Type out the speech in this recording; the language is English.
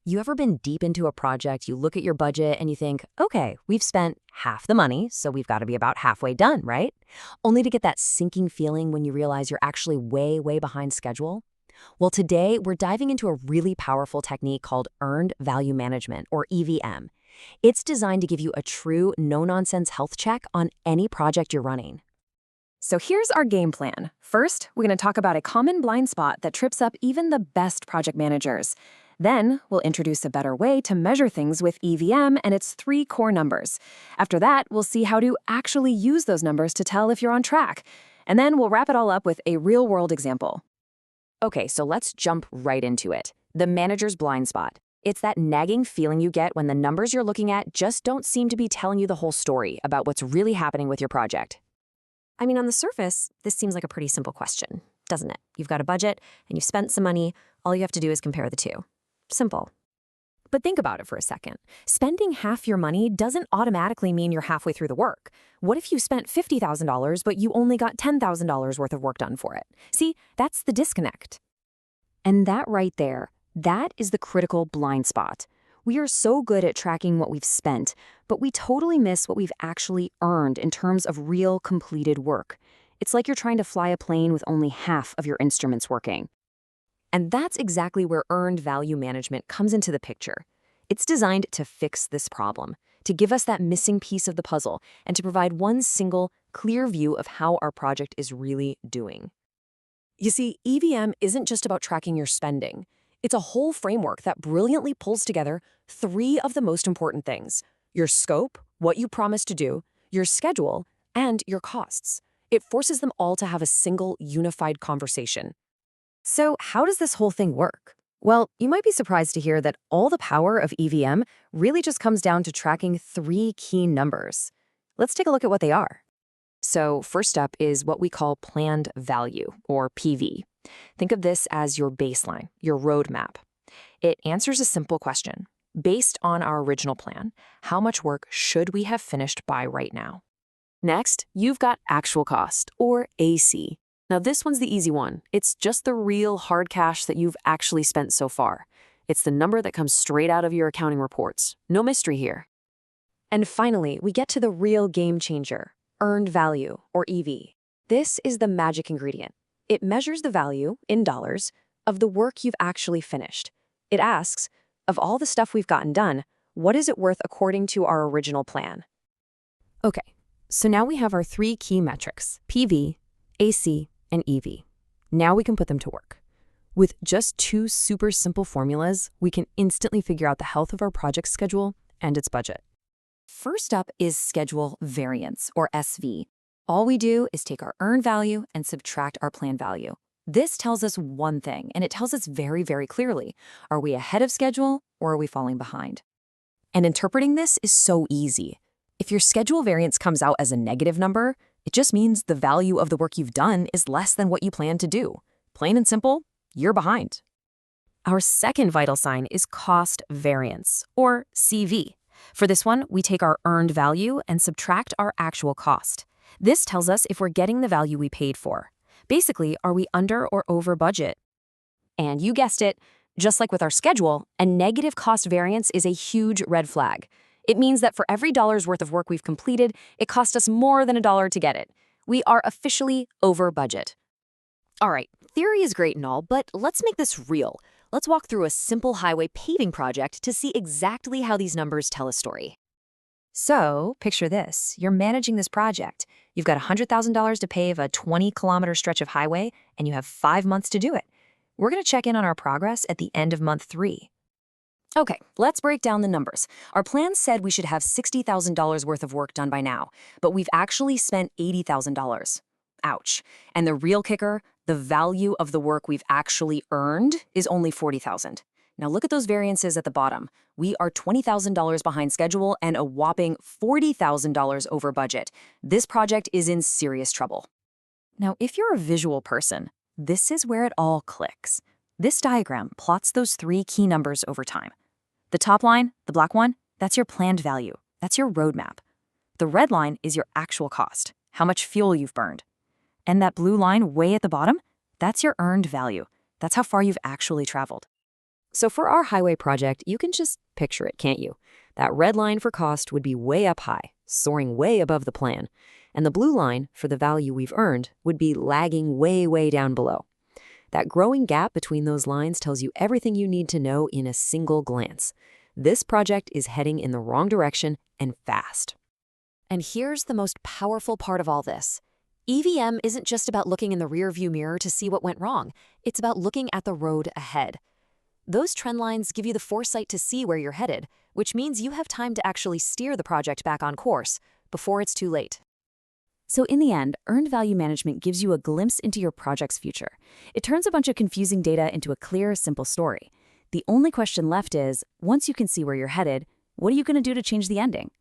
You ever been deep into a project, you look at your budget and you think, okay, we've spent half the money, so we've got to be about halfway done, right? Only to get that sinking feeling when you realize you're actually way, way behind schedule? Well, today we're diving into a really powerful technique called Earned Value Management, or EVM. It's designed to give you a true, no-nonsense health check on any project you're running. So here's our game plan. First, we're going to talk about a common blind spot that trips up even the best project managers. Then, we'll introduce a better way to measure things with EVM and its 3 core numbers. After that, we'll see how to actually use those numbers to tell if you're on track. And then we'll wrap it all up with a real-world example. Okay, so let's jump right into it. The manager's blind spot. It's that nagging feeling you get when the numbers you're looking at just don't seem to be telling you the whole story about what's really happening with your project. I mean, on the surface, this seems like a pretty simple question, doesn't it? You've got a budget, and you've spent some money. All you have to do is compare the two. Simple. But think about it for a second. Spending half your money doesn't automatically mean you're halfway through the work. What if you spent $50,000, but you only got $10,000 worth of work done for it? See, that's the disconnect. And that right there, that is the critical blind spot. We are so good at tracking what we've spent, but we totally miss what we've actually earned in terms of real completed work. It's like you're trying to fly a plane with only half of your instruments working. And that's exactly where earned value management comes into the picture. It's designed to fix this problem, to give us that missing piece of the puzzle, and to provide one single, clear view of how our project is really doing. You see, EVM isn't just about tracking your spending. It's a whole framework that brilliantly pulls together 3 of the most important things: your scope, what you promised to do, your schedule, and your costs. It forces them all to have a single, unified conversation. So how does this whole thing work? Well, you might be surprised to hear that all the power of EVM really just comes down to tracking 3 key numbers. Let's take a look at what they are. So first up is what we call planned value, or PV. Think of this as your baseline, your roadmap. It answers a simple question. Based on our original plan, how much work should we have finished by right now? Next, you've got actual cost, or AC. Now this one's the easy one. It's just the real hard cash that you've actually spent so far. It's the number that comes straight out of your accounting reports. No mystery here. And finally, we get to the real game changer, earned value, or EV. This is the magic ingredient. It measures the value, in dollars, of the work you've actually finished. It asks, of all the stuff we've gotten done, what is it worth according to our original plan? Okay, so now we have our 3 key metrics, PV, AC, and EV. Now we can put them to work. With just 2 super simple formulas, we can instantly figure out the health of our project schedule and its budget. First up is schedule variance, or SV. All we do is take our earned value and subtract our planned value. This tells us one thing, and it tells us very, very clearly. Are we ahead of schedule, or are we falling behind? And interpreting this is so easy. If your schedule variance comes out as a negative number, it just means the value of the work you've done is less than what you planned to do. Plain and simple, you're behind. Our second vital sign is cost variance, or CV. For this one, we take our earned value and subtract our actual cost. This tells us if we're getting the value we paid for. Basically, are we under or over budget? And you guessed it, just like with our schedule, a negative cost variance is a huge red flag. It means that for every dollar's worth of work we've completed, it cost us more than $1 to get it. We are officially over budget. All right, theory is great and all, but let's make this real. Let's walk through a simple highway paving project to see exactly how these numbers tell a story. So, picture this. You're managing this project. You've got $100,000 to pave a 20-kilometer stretch of highway, and you have 5 months to do it. We're going to check in on our progress at the end of month 3. Okay, let's break down the numbers. Our plan said we should have $60,000 worth of work done by now, but we've actually spent $80,000. Ouch. And the real kicker, the value of the work we've actually earned is only $40,000. Now look at those variances at the bottom. We are $20,000 behind schedule and a whopping $40,000 over budget. This project is in serious trouble. Now, if you're a visual person, this is where it all clicks. This diagram plots those 3 key numbers over time. The top line, the black one, that's your planned value. That's your roadmap. The red line is your actual cost, how much fuel you've burned. And that blue line way at the bottom, that's your earned value. That's how far you've actually traveled. So for our highway project, you can just picture it, can't you? That red line for cost would be way up high, soaring way above the plan. And the blue line, for the value we've earned, would be lagging way, way down below. That growing gap between those lines tells you everything you need to know in a single glance. This project is heading in the wrong direction and fast. And here's the most powerful part of all this. EVM isn't just about looking in the rearview mirror to see what went wrong. It's about looking at the road ahead. Those trend lines give you the foresight to see where you're headed, which means you have time to actually steer the project back on course before it's too late. So in the end, earned value management gives you a glimpse into your project's future. It turns a bunch of confusing data into a clear, simple story. The only question left is, once you can see where you're headed, what are you going to do to change the ending?